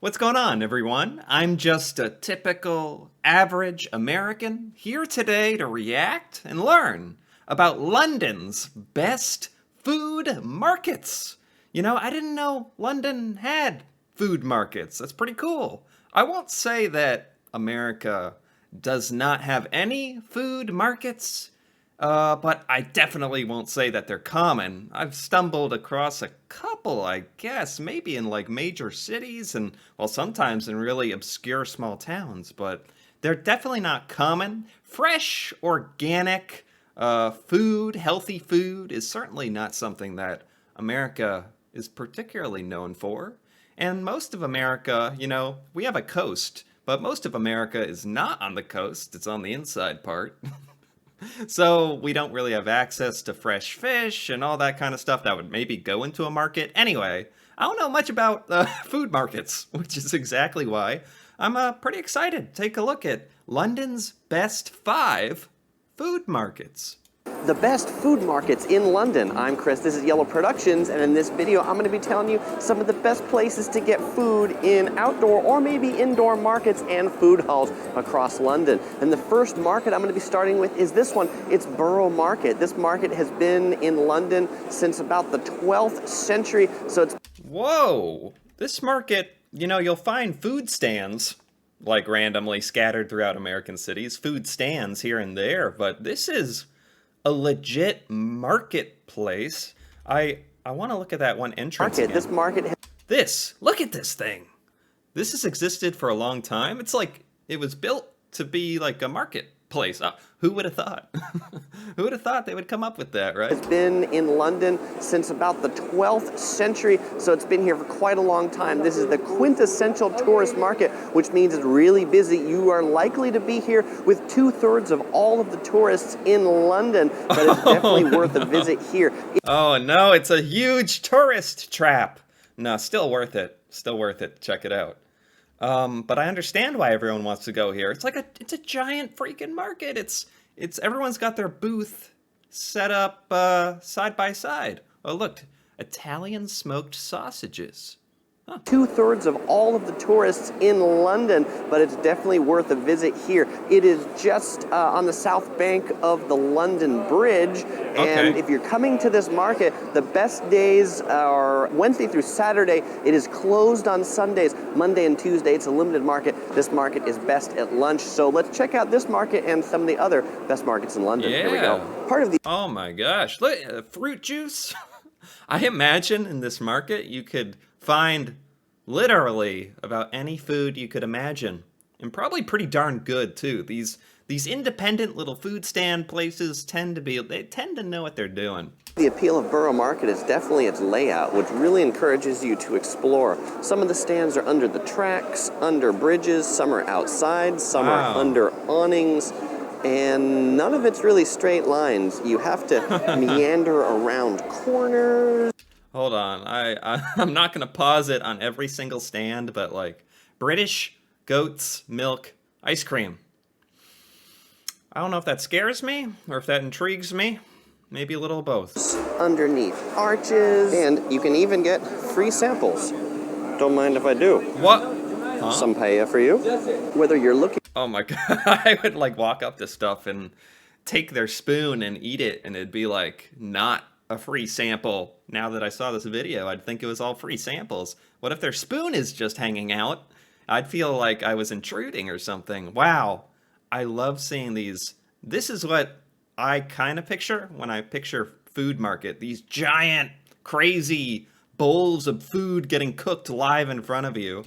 What's going on, everyone? I'm just a typical, average American here today to react and learn about London's best food markets. I didn't know London had food markets. That's pretty cool. I won't say that America does not have any food markets, but I definitely won't say that they're common. I've stumbled across a couple, I guess, maybe in like major cities and, well, sometimes in really obscure small towns, but they're definitely not common. Fresh, organic food, healthy food is certainly not something that America is particularly known for. And most of America, we have a coast, but most of America is not on the coast, it's on the inside part. So we don't really have access to fresh fish and all that kind of stuff that would maybe go into a market. Anyway, I don't know much about food markets, which is exactly why I'm pretty excited to take a look at London's best 5 food markets. The best food markets in London. I'm Chris, this is Yellow Productions, and in this video I'm going to be telling you some of the best places to get food in outdoor or maybe indoor markets and food halls across London. And the first market I'm going to be starting with is this one. It's Borough Market. This market has been in London since about the 12th century, so it's... Whoa! This market, you'll find food stands like randomly scattered throughout American cities, food stands here and there, but this is a legit marketplace. I want to look at that one entrance again. This market... Look at this thing. This has existed for a long time. It's like it was built to be like a marketplace. Who would have thought? Who would have thought they would come up with that, right? It's been in London since about the 12th century, so it's been here for quite a long time. This is the quintessential tourist market, which means it's really busy. You are likely to be here with 2/3 of all of the tourists in London, but it's definitely worth a visit here. Oh no, it's a huge tourist trap. No, still worth it. Still worth it. Check it out. But I understand why everyone wants to go here. It's a giant freaking market. It's everyone's got their booth set up side by side. Oh look, Italian smoked sausages. Huh. 2/3 of all of the tourists in London, but it's definitely worth a visit here. It is just on the south bank of the London Bridge, and if you're coming to this market, the best days are Wednesday through Saturday. It is closed on Sundays, Monday and Tuesday. It's a limited market. This market is best at lunch, so let's check out this market and some of the other best markets in London. Yeah. Here we go. Part of the... Oh my gosh, look, fruit juice. I imagine in this market you could find literally about any food you could imagine, and probably pretty darn good too. These independent little food stand places tend to know what they're doing. The appeal of Borough Market is definitely its layout, which really encourages you to explore. Some of the stands are under the tracks, under bridges, some are outside, some are under awnings, and none of it's really straight lines. You have to meander around corners. Hold on, I'm not gonna pause it on every single stand, but like British goat's milk ice cream. I don't know if that scares me or if that intrigues me. Maybe a little of both. Underneath arches, and you can even get free samples. Don't mind if I do. What? Huh? Some paella for you. Whether you're looking... Oh my god, I would like walk up to stuff and take their spoon and eat it, and it'd be like not a free sample. Now that I saw this video, I'd think it was all free samples. What if their spoon is just hanging out? I'd feel like I was intruding or something. Wow, I love seeing these. This is what I kind of picture when I picture food market. These giant, crazy bowls of food getting cooked live in front of you.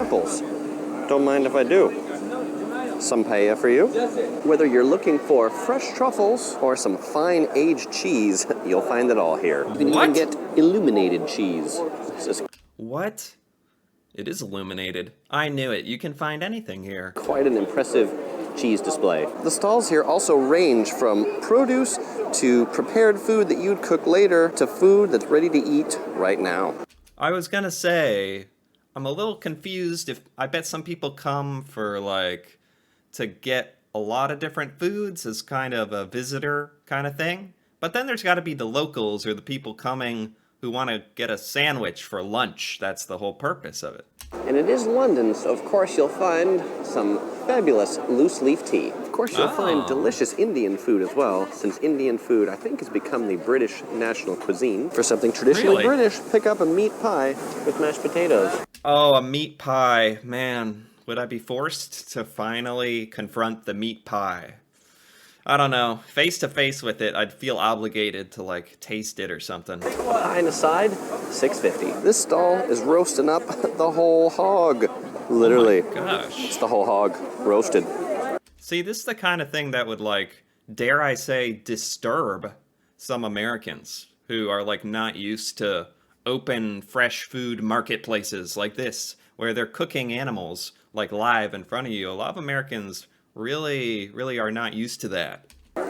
Don't mind if I do. Some paella for you. Whether you're looking for fresh truffles or some fine aged cheese, you'll find it all here. You can even get illuminated cheese. What? It is illuminated. I knew it. You can find anything here. Quite an impressive cheese display. The stalls here also range from produce to prepared food that you'd cook later to food that's ready to eat right now. I was gonna say, I'm a little confused. I bet some people come for like to get a lot of different foods as kind of a visitor kind of thing. But then there's got to be the locals or the people coming who want to get a sandwich for lunch. That's the whole purpose of it. And it is London, so of course you'll find some fabulous loose leaf tea. Of course you'll find delicious Indian food as well, since Indian food, I think, has become the British national cuisine. For something traditionally British, pick up a meat pie with mashed potatoes. Oh, a meat pie. Man, would I be forced to finally confront the meat pie? I don't know. Face to face with it, I'd feel obligated to, like, taste it or something. Pie and a side, $6.50. This stall is roasting up the whole hog. Literally. Oh my gosh. It's the whole hog roasted. See, this is the kind of thing that would, like, dare I say, disturb some Americans who are, like, not used to open, fresh food marketplaces like this, where they're cooking animals, like, live in front of you. A lot of Americans really are not used to that.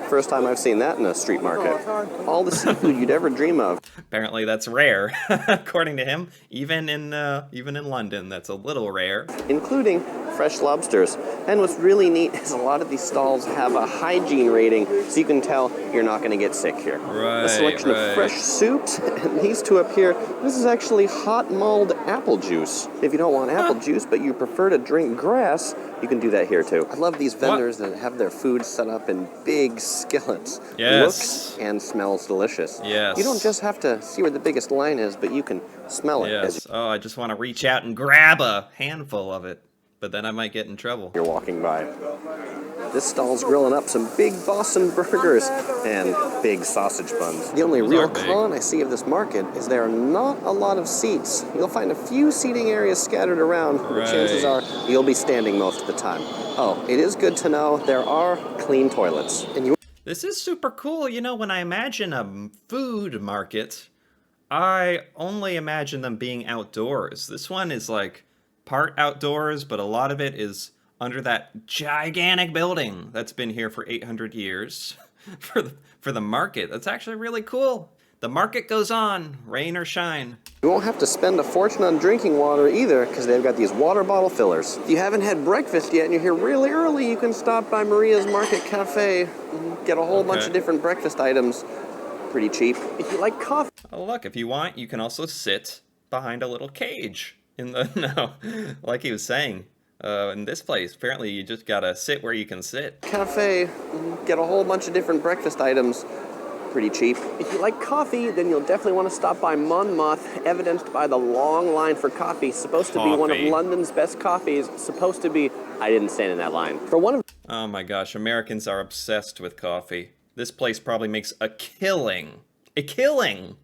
First time I've seen that in a street market. All the seafood you'd ever dream of. Apparently that's rare, according to him. Even in London, that's a little rare. Including fresh lobsters. And what's really neat is a lot of these stalls have a hygiene rating, so you can tell you're not going to get sick here. Right, a selection of fresh soups, and these two up here, this is actually hot mulled apple juice. If you don't want apple juice, but you prefer to drink grass, you can do that here too. I love these vendors that have their food set up in big skillets. Yes. Looks and smells delicious. Yes. You don't just have to see where the biggest line is, but you can smell it. Yes. Oh, I just want to reach out and grab a handful of it. But then I might get in trouble. You're walking by. This stall's grilling up some big Boston burgers and big sausage buns. The only real con I see of this market is there are not a lot of seats. You'll find a few seating areas scattered around, but chances are you'll be standing most of the time. Oh, it is good to know there are clean toilets. And this is super cool. You know, when I imagine a food market, I only imagine them being outdoors. This one is like part outdoors, but a lot of it is under that gigantic building that's been here for 800 years for the market. That's actually really cool. The market goes on, rain or shine. You won't have to spend a fortune on drinking water either, because they've got these water bottle fillers. If you haven't had breakfast yet and you're here really early, you can stop by Maria's Market Cafe and get a whole bunch of different breakfast items. Pretty cheap. If you like coffee. Oh, look, if you want, you can also sit behind a little cage. Like he was saying, in this place, apparently you just gotta sit where you can sit. Cafe, get a whole bunch of different breakfast items, pretty cheap. If you like coffee, then you'll definitely want to stop by Monmouth, evidenced by the long line for coffee. Supposed to be one of London's best coffees, supposed to be, I didn't stand in that line. Oh my gosh, Americans are obsessed with coffee. This place probably makes a killing. A killing!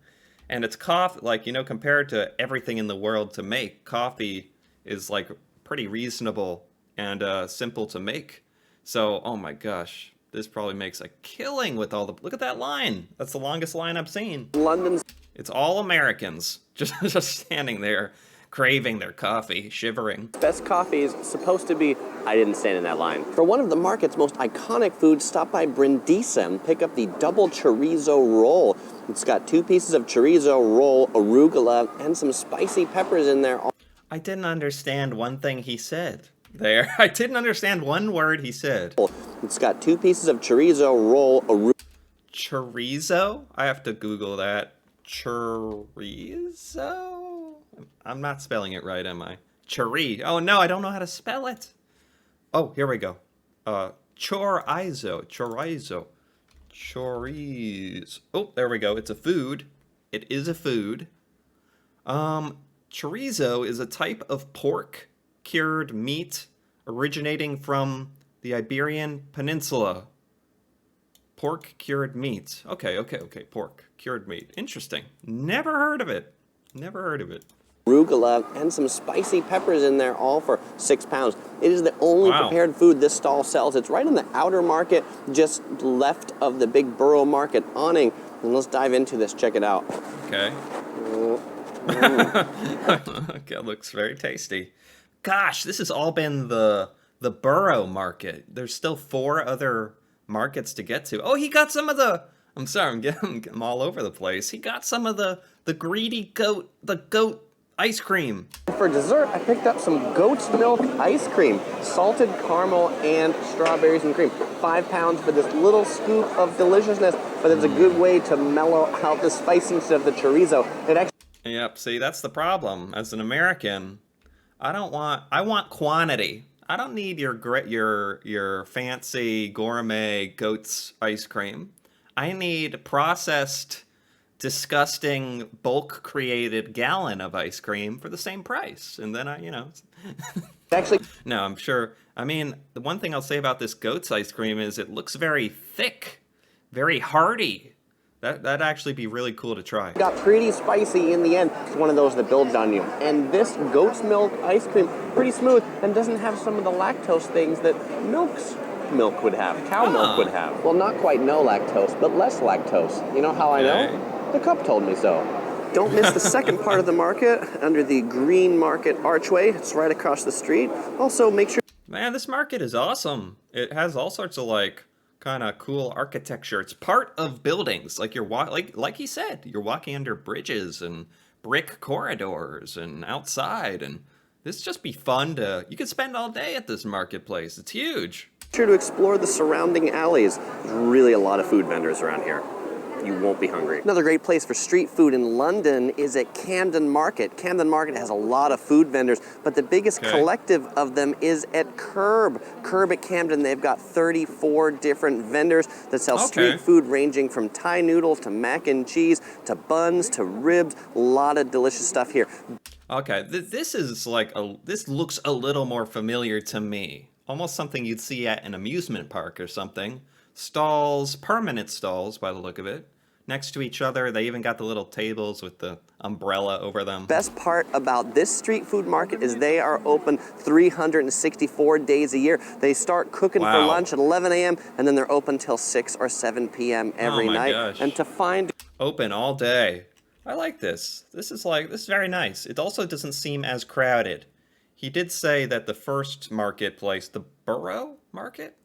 And it's coffee, like, you know, compared to everything in the world to make, coffee is, like, pretty reasonable and simple to make. So, oh my gosh, this probably makes a killing with all the... Look at that line. That's the longest line I've seen. London's... It's all Americans just standing there, craving their coffee, shivering. Best coffee is supposed to be... I didn't stand in that line. For one of the market's most iconic foods, stop by Brindisa and pick up the double chorizo roll. It's got 2 pieces of chorizo roll, arugula, and some spicy peppers in there. I didn't understand one thing he said there. I didn't understand one word he said. It's got 2 pieces of chorizo roll, arugula. Chorizo? I have to Google that. Chorizo? I'm not spelling it right, am I? Oh no, I don't know how to spell it. Oh, here we go. Chorizo. Chorizo. Oh, there we go. It's a food. It is a food. Chorizo is a type of pork cured meat originating from the Iberian Peninsula. Pork cured meat. Okay. Pork cured meat. Interesting. Never heard of it. Arugula and some spicy peppers in there, all for £6. It is the only prepared food this stall sells. It's right in the outer market, just left of the big Borough Market awning. And let's dive into this. Check it out. Okay. Okay, looks very tasty. Gosh, this has all been the Borough Market. There's still 4 other markets to get to. Oh, he got some of the... I'm sorry, I'm all over the place. He got some of the greedy goat, the goat ice cream. For dessert, I picked up some goat's milk ice cream, salted caramel and strawberries and cream. £5 for this little scoop of deliciousness, but it's a good way to mellow out the spiciness of the chorizo. It actually... Yep, see, that's the problem. As an American, I want quantity. I don't need your fancy gourmet goat's ice cream. I need processed, disgusting, bulk created gallon of ice cream for the same price. And then Actually, no, I'm sure. I mean, the one thing I'll say about this goat's ice cream is it looks very thick, very hearty. That'd actually be really cool to try. got pretty spicy in the end. It's one of those that builds on you. And this goat's milk ice cream, pretty smooth and doesn't have some of the lactose things that milk would have, cow milk would have. Well, not quite no lactose, but less lactose. You know how I know? The cup told me so. Don't miss the second part of the market under the Green Market Archway. It's right across the street. Also, make sure... Man, this market is awesome. It has all sorts of like kind of cool architecture. It's part of buildings. Like like he said, you're walking under bridges and brick corridors and outside, and this just be fun to. You could spend all day at this marketplace. It's huge. Sure to explore the surrounding alleys. There's really a lot of food vendors around here. You won't be hungry. Another great place for street food in London is at Camden Market. Camden Market has a lot of food vendors, but the biggest collective of them is at Curb. Curb at Camden, they've got 34 different vendors that sell street food ranging from Thai noodles to mac and cheese to buns to ribs. A lot of delicious stuff here. Okay, this is like this looks a little more familiar to me. Almost something you'd see at an amusement park or something. Stalls, permanent stalls by the look of it, next to each other. They even got the little tables with the umbrella over them. Best part about this street food market is they are open 364 days a year. They start cooking for lunch at 11 a.m. and then they're open till 6 or 7 p.m. every night. Gosh. And to find... Open all day. I like this. This is very nice. It also doesn't seem as crowded. He did say that the first marketplace, the Borough Market,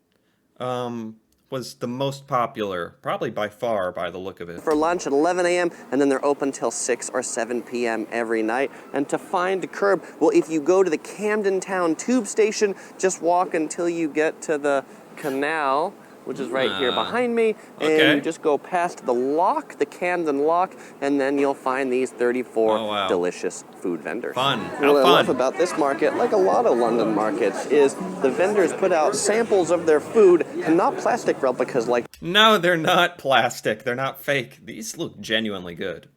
was the most popular, probably by far, by the look of it. For lunch at 11 a.m. and then they're open till 6 or 7 p.m. every night. And to find Curb, well, if you go to the Camden Town Tube Station, just walk until you get to the canal, which is right here behind me, and you just go past the lock, the Camden lock, and then you'll find these 34 delicious food vendors. Fun. What I love about this market, like a lot of London markets, is the vendors put out samples of their food and not plastic replicas like... No, they're not plastic. They're not fake. These look genuinely good.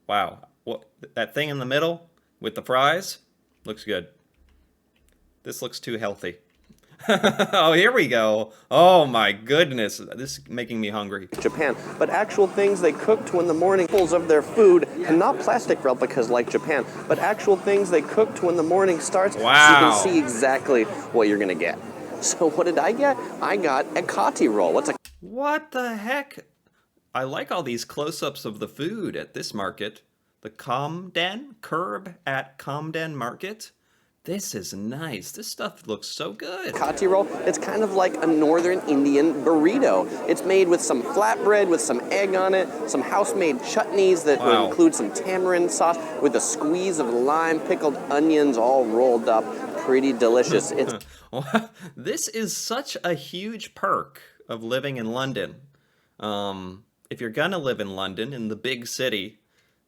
Wow. What, that thing in the middle with the fries looks good. This looks too healthy. Oh, here we go. Oh my goodness. This is making me hungry. Japan, but actual things they cooked when the morning samples of their food, and not plastic replicas like Japan, but actual things they cooked when the morning starts. Wow. So you can see exactly what you're going to get. So what did I get? I got a kati roll. What the heck? I like all these close-ups of the food at this market. The Curb at Camden Market. This is nice. This stuff looks so good. Kati roll, it's kind of like a northern Indian burrito. It's made with some flatbread with some egg on it, some house-made chutneys that would include some tamarind sauce with a squeeze of lime, pickled onions all rolled up. Pretty delicious. This is such a huge perk of living in London. If you're gonna live in London, in the big city,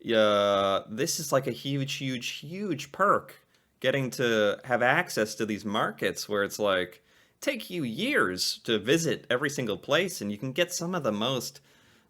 this is like a huge perk. Getting to have access to these markets where it's like, take you years to visit every single place and you can get some of the most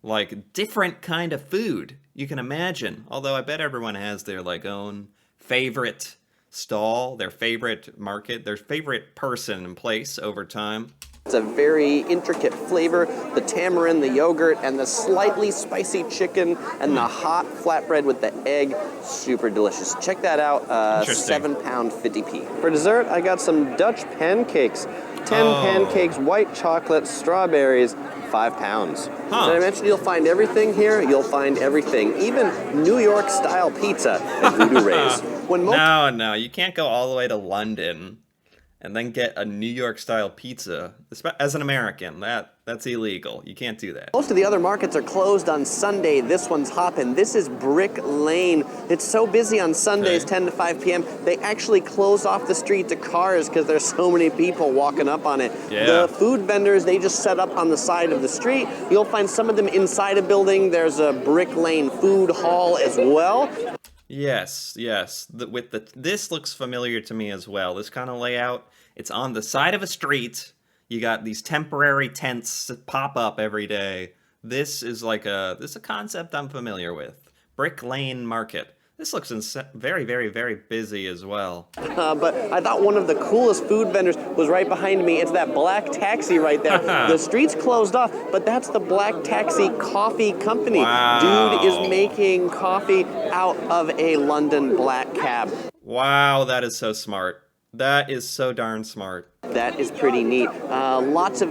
like different kind of food you can imagine. Although I bet everyone has their like own favorite stall, their favorite market, their favorite person and place over time. It's a very intricate flavor, the tamarind, the yogurt, and the slightly spicy chicken, and the hot flatbread with the egg. Super delicious. Check that out, £7 50p. For dessert, I got some Dutch pancakes. 10 pancakes, white chocolate, strawberries, £5. Did I mention you'll find everything here? You'll find everything, even New York style pizza at Voodoo Ray's. No, you can't go all the way to London and then get a New York style pizza. As an American, that's illegal. You can't do that. Most of the other markets are closed on Sunday. This one's hopping. This is Brick Lane. It's so busy on Sundays, 10 to 5 p.m. They actually close off the street to cars because there's so many people walking up on it. Yeah. The food vendors, they just set up on the side of the street. You'll find some of them inside a building. There's a Brick Lane food hall as well. Yes, yes. This looks familiar to me as well. This kind of layout. It's on the side of a street. You got these temporary tents that pop up every day. This is a concept I'm familiar with. Brick Lane Market. This looks very, very, very busy as well. But I thought one of the coolest food vendors was right behind me. It's that black taxi right there. The street's closed off, but that's the Black Taxi Coffee Company. Dude is Wow. making coffee out of a London black cab. Wow, that is so smart. That is so darn smart. That is pretty neat. Lots of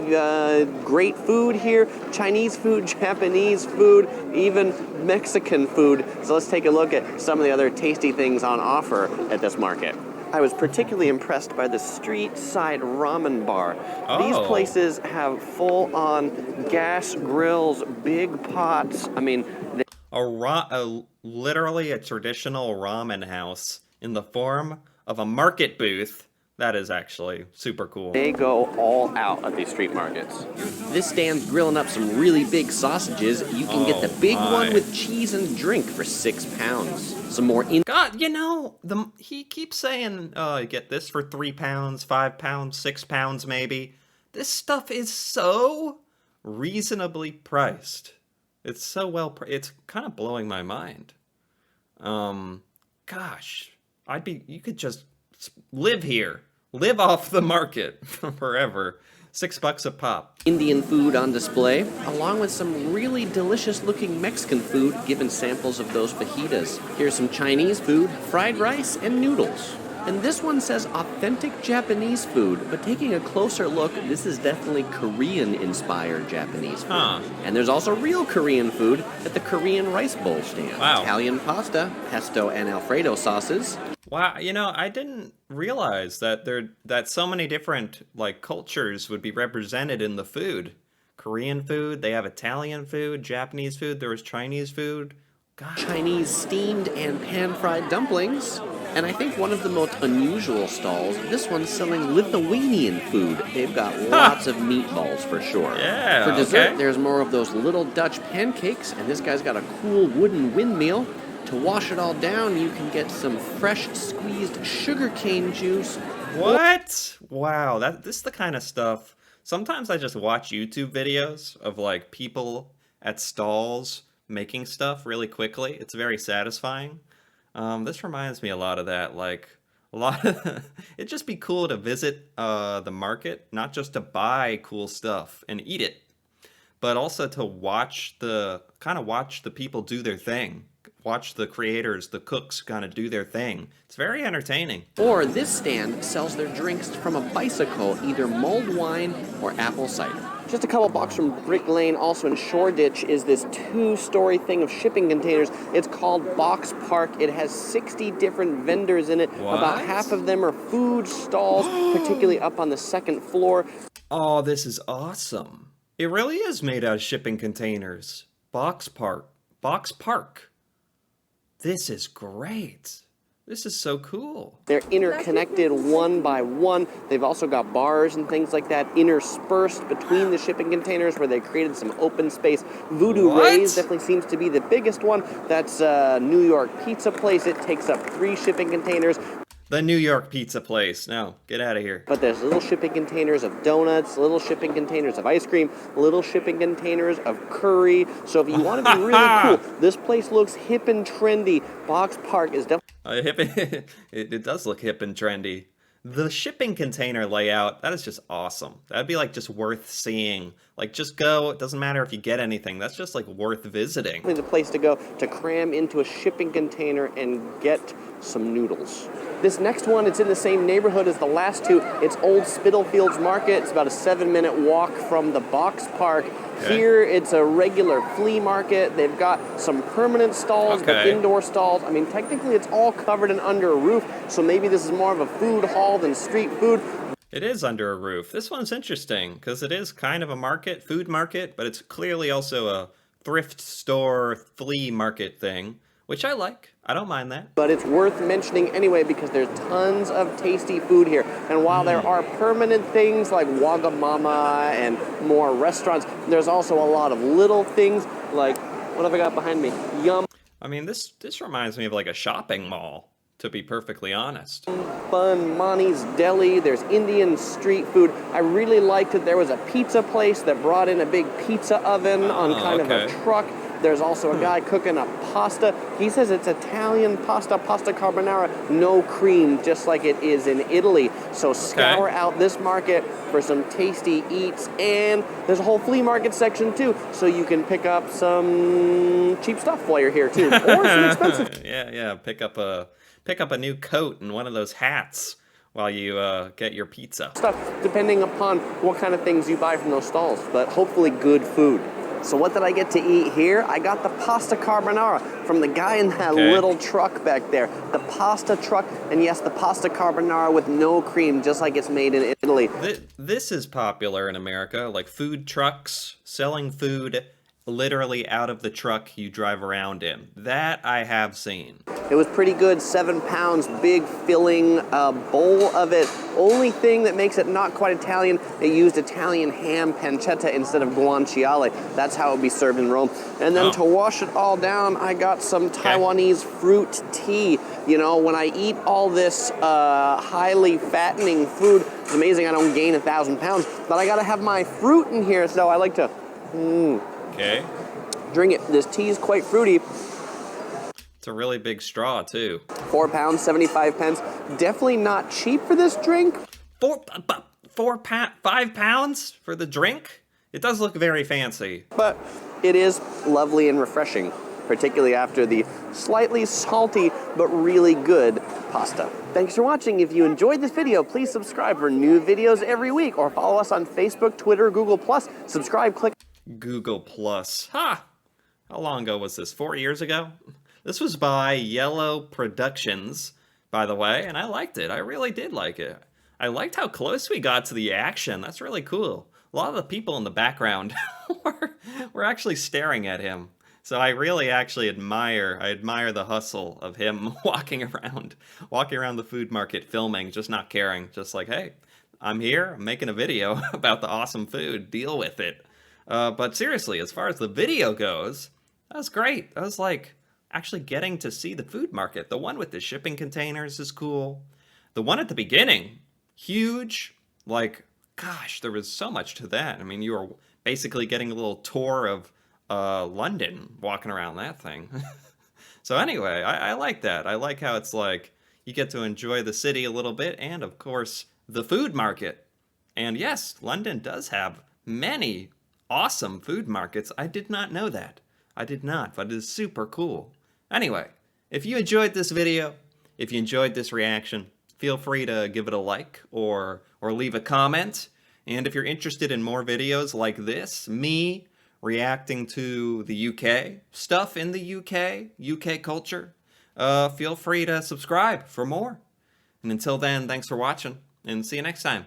great food here. Chinese food, Japanese food, even Mexican food. So let's take a look at some of the other tasty things on offer at this market. I was particularly impressed by the street side ramen bar. These Oh. places have full-on gas grills, big pots. I mean, Literally a traditional ramen house in the form of a market booth. That is actually super cool. they go all out at these street markets. This stand's grilling up some really big sausages. You can get the big one with cheese and drink for £6. Some more God, he keeps saying, get this for £3, £5, £6 maybe. This stuff is so reasonably priced. It's so it's kind of blowing my mind. Gosh, you could just live here. Live off the market forever. $6 a pop. Indian food on display, along with some really delicious looking Mexican food, given samples of those fajitas. Here's some Chinese food, fried rice, and noodles. And this one says authentic Japanese food, but taking a closer look, this is definitely Korean-inspired Japanese food. Huh. And there's also real Korean food at the Korean rice bowl stand. Wow. Italian pasta, pesto and Alfredo sauces. Wow, I didn't realize that so many different cultures would be represented in the food. Korean food, they have Italian food, Japanese food, there was Chinese food. God. Chinese steamed and pan-fried dumplings. And I think one of the most unusual stalls, this one's selling Lithuanian food. They've got lots of meatballs for sure. Yeah, For dessert, okay. there's more of those little Dutch pancakes, and this guy's got a cool wooden windmill. To wash it all down, you can get some fresh squeezed sugarcane juice. What? Wow, this is the kind of stuff. Sometimes I just watch YouTube videos of people at stalls making stuff really quickly. It's very satisfying. This reminds me a lot of that. It'd just be cool to visit the market, not just to buy cool stuff and eat it, but also to watch the people do their thing. Watch the creators, the cooks kind of do their thing. It's very entertaining. Or this stand sells their drinks from a bicycle, either mulled wine or apple cider. Just a couple blocks from Brick Lane, also in Shoreditch, is this two-story thing of shipping containers. It's called Box Park. It has 60 different vendors in it. What? About half of them are food stalls, particularly up on the second floor. Oh, this is awesome. It really is made out of shipping containers. Box Park. Box Park. This is great. This is so cool. They're interconnected one by one. They've also got bars and things like that interspersed between the shipping containers where they created some open space. Voodoo What? Ray's definitely seems to be the biggest one. That's a New York pizza place. It takes up 3 shipping containers. The New York pizza place. No, get out of here. But there's little shipping containers of donuts, little shipping containers of ice cream, little shipping containers of curry. So if you want to be really cool, this place looks hip and trendy. Box Park is definitely... It does look hip and trendy. The shipping container layout, that is just awesome. That'd be just worth seeing. Just go. It doesn't matter if you get anything. That's just worth visiting. the place to go to cram into a shipping container and get some noodles. This next one, it's in the same neighborhood as the last two. It's Old Spitalfields Market. It's about a 7-minute walk from the Box Park. Okay. Here, it's a regular flea market. They've got some permanent stalls, but Okay. indoor stalls. I mean, technically, it's all covered and under a roof, so maybe this is more of a food hall than street food. It is under a roof. This one's interesting because it is kind of a market, food market, but it's clearly also a thrift store, flea market thing, which I like. I don't mind that. But it's worth mentioning anyway because there's tons of tasty food here. And while there are permanent things like Wagamama and more restaurants, there's also a lot of little things like, what have I got behind me? Yum. I mean, this reminds me of like a shopping mall, to be perfectly honest. Bun, Monty's Deli, there's Indian street food. I really liked it. There was a pizza place that brought in a big pizza oven on kind of a truck. There's also a guy cooking a pasta. He says it's Italian pasta carbonara, no cream, just like it is in Italy. So scour out this market for some tasty eats, and there's a whole flea market section too, so you can pick up some cheap stuff while you're here too, or some expensive. Yeah, pick up a new coat and one of those hats while you get your pizza. Stuff, depending upon what kind of things you buy from those stalls, but hopefully good food. So what did I get to eat here? I got the pasta carbonara from the guy in that little truck back there. The pasta truck, and yes, the pasta carbonara with no cream, just like it's made in Italy. This is popular in America, like food trucks selling food literally out of the truck you drive around in. That I have seen. It was pretty good, 7 pounds, big filling bowl of it. Only thing that makes it not quite Italian, they used Italian ham pancetta instead of guanciale. That's how it would be served in Rome. And then to wash it all down, I got some Taiwanese fruit tea. You know, when I eat all this highly fattening food, it's amazing I don't gain 1,000 pounds, but I gotta have my fruit in here, so I like to drink it. This tea is quite fruity. It's a really big straw, too. 4 pounds, 75 pence. Definitely not cheap for this drink. 5 pounds for the drink? It does look very fancy. But it is lovely and refreshing, particularly after the slightly salty but really good pasta. Thanks for watching. If you enjoyed this video, please subscribe for new videos every week, or follow us on Facebook, Twitter, Google+. Subscribe, click. Google+. Ha! How long ago was this? 4 years ago? This was by Yellow Productions, by the way, and I liked it. I really did like it. I liked how close we got to the action. That's really cool. A lot of the people in the background were actually staring at him. So I really actually admire the hustle of him walking around the food market filming, just not caring. Just like, hey, I'm here, I'm making a video about the awesome food, deal with it. But seriously, as far as the video goes, that was great. That was like actually getting to see the food market. The one with the shipping containers is cool. The one at the beginning, huge. Like, gosh, there was so much to that. I mean, you were basically getting a little tour of London walking around that thing. So anyway, I like that. I like how it's like you get to enjoy the city a little bit and, of course, the food market. And yes, London does have many awesome food markets. I did not know that. I did not, but it is super cool. Anyway, if you enjoyed this video, if you enjoyed this reaction, feel free to give it a like or leave a comment. And if you're interested in more videos like this, me reacting to the UK, stuff in the UK culture, feel free to subscribe for more. And until then, thanks for watching, and see you next time.